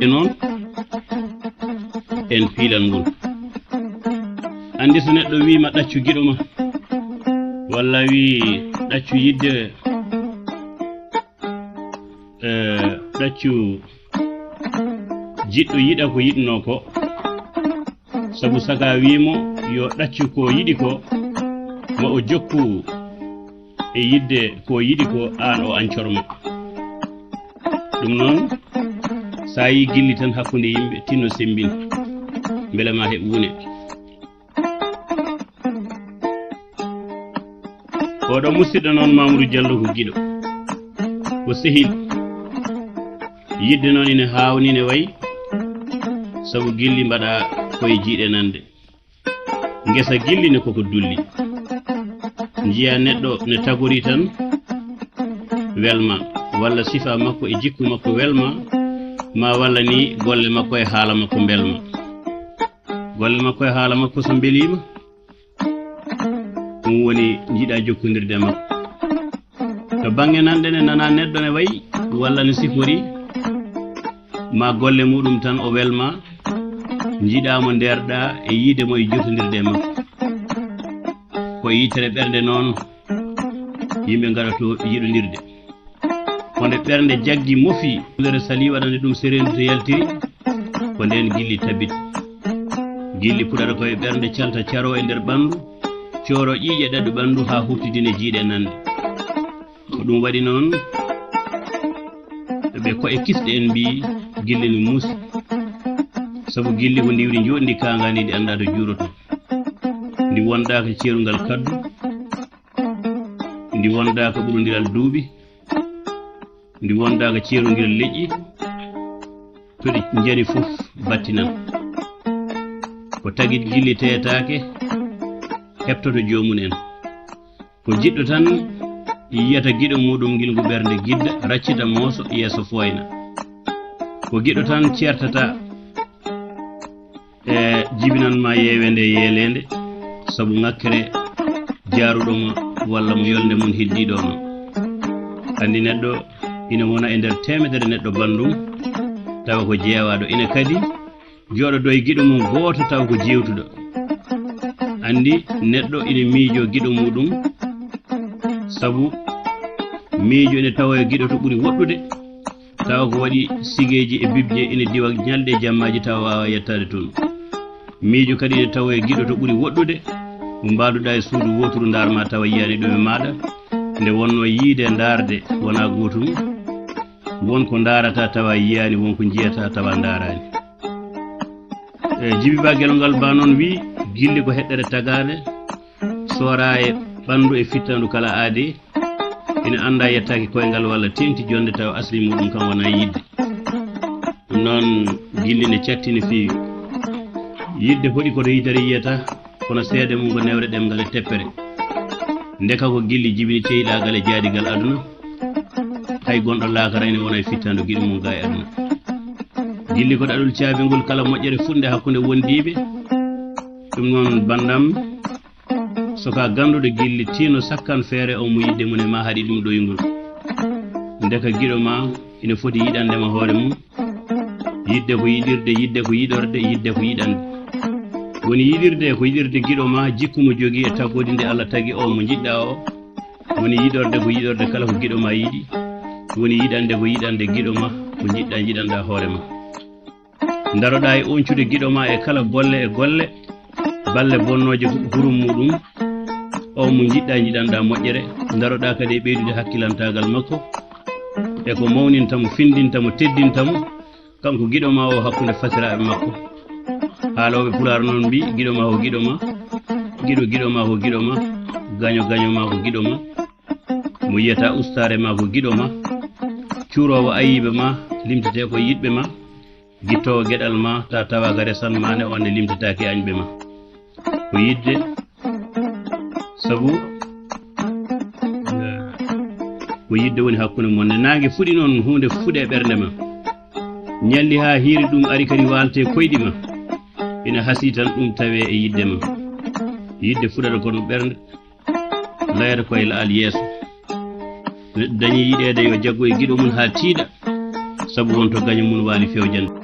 noon en fiilan ngol andi so neɗɗo wiima ɗaccu giɗo ma walla wi ɗaccu yidde ɗaccu jiɗɗo yiɗa ko yiɗno ko sabu saka wiimo yo ɗaccu ko yiɗi ko ma o jokku e yidde ko yiɗi ko aan o ancorma ɗum noon sa yi gilli tan hakkunde yimɓe tinno sembin beele ma heɓ wune oɗo musidɗo noon Mamadou Diallo ko giɗo ko sehil yidde noon ine hawni ne wayi sabu gilli mbaɗa koye jiiɗe nande ngesa gilli ne koko dulli jiya neɗɗo ne tagori tan welma walla sifa makko e jikku makko welma ma walla ni golle makko e haala makko belma golle makko e haala makko so belima ɗum woni jiiɗa jokkodirde makko to bange nanɗe ne nana neɗɗo ne wayi walla ne sifori ma golle muɗum tan o welma jiiɗamo nderɗa e yiidemo e jotodirde makko ko yitere ɓernde noon yimɓe gaɗato yiɗodirde konde ɓernde jaggi mofi lere sali waɗande ɗum serendu to yaltiri ko nden gilli tabit gilli puɗata koye ɓernde calta caro e nder ɓandu coro ƴiƴe ɗaɗu ɓandu ha huftidine jiiɗe nande ko ɗum waɗi noon ɓe koye kisɗe en mbi gilli ni muusi sabu gilli ko ndiwri joɗndi kangani ɗi anda to juuroto ndi wondaka ceerungal kaddu ndi wondaka ɓurodiral duuɓi ndi wondaka ceerungal leƴƴi to ɗi jani fof battinan ko tagit gilli teetake heɓtoto jomum en ko jiɗɗo tan yiyata giɗo muɗum gilgu ɓernde gidda raccita mooso yeeso foyna ko giɗo tan certata e jibinanma yeewe nde yeelende sabu ŋakkere jaaruɗoma walla mo yolde mum heddiɗoma andi neɗɗo ina wona e nder temedere neɗɗo bandum tawa ko jeewaɗo ina kadi jooɗoɗo e giɗo mum gooto tawa ko jewtuɗo andi neɗɗo ina miijo giɗo muɗum sabu miijo ene tawa e giɗo to ɓuri woɗɗude tawa ko waɗi sigeji e bibje ina diwa ñalɗe e jammaji tawa wawa yettade toon miijo kadi ene tawa e giɗo to ɓuri woɗɗude mo mbaduɗa e suudu woturu darma tawa yiyani ɗum e maɗa nde wonno yiide darde wona gotum wonko darata tawa yiyani wonko jiyata tawa darani jibi ba gelongal ba noon wi gilli ko heɗɗere tagade sora e ɓandu e fittandu kala aade ina anda yettaki koyngal walla tengti jonde taw asli muɗum kam wona yidde ɗum noon gilli ne cattini fi yidde hoɗi koto yitere yiyata kono seede mum ko newre ɗemgal e teppere ndeka ko gilli jibini ceyɗagal e jaadigal aduna hay gonɗo laakara ene wona e fittandu giɗi mum ga e aduna gilli ko ɗaɗol caabingol kala moƴƴere funde hakkunde wondiɓe ɗum noon bandam soka ganduɗo gilli tino sakkan feere o mo yidde mum e ma haɗi ɗum ɗoygol ndeka giɗo ma ina foti yiɗandema hoore mum yidde ko yiɗirde yidde ko yiɗorde yidde ko yiɗande woni yiɗirde ko yiɗirde giɗo ma jikku mo jogui e taggode nde Allah tagui o mo jiɗɗa o woni yiɗorde ko yiɗorde kala ko giɗo ma yiɗi woni yiɗande ko yiɗande giɗo ma ko jiɗɗa jiɗanɗa hoore ma daroɗa e oncude giɗo ma e kala golle e golle balle bonnoje hurum muɗum o mo jiɗɗa jiɗanɗa moƴƴere daroɗa kadi e ɓeydude hakkilantagal makko e ko mawnintamo findintamo teddintamo kanko giɗo ma o hakkude fasiraɓe makko haaloɓe pular noon mbi giɗo ma ko giɗo ma giɗo ma ko giɗo ma gaño ma ko giɗo ma mo yiyata ustare ma ko giɗo ma cuurowo ayiɓe ma limtete ko yiɗɓe ma gittowo gueɗal ma ta tawa ga resanma ne onne limtetake añɓe ma ko yidde sabu ko yidde woni hakkude mon ne nangue fuɗi noon hunde fuɗe ɓernde ma ñalli ha hiiri ɗum ari kadi walte koyɗi ma ina hasi tan ɗum tawe e yidde ma yidde fuɗata kono ɓernde layata koye laal yeeso neɗɗo dañi yiɗede yo jaggo e giɗo mum ha tiiɗa sabu wonto gaño mum waali fewjande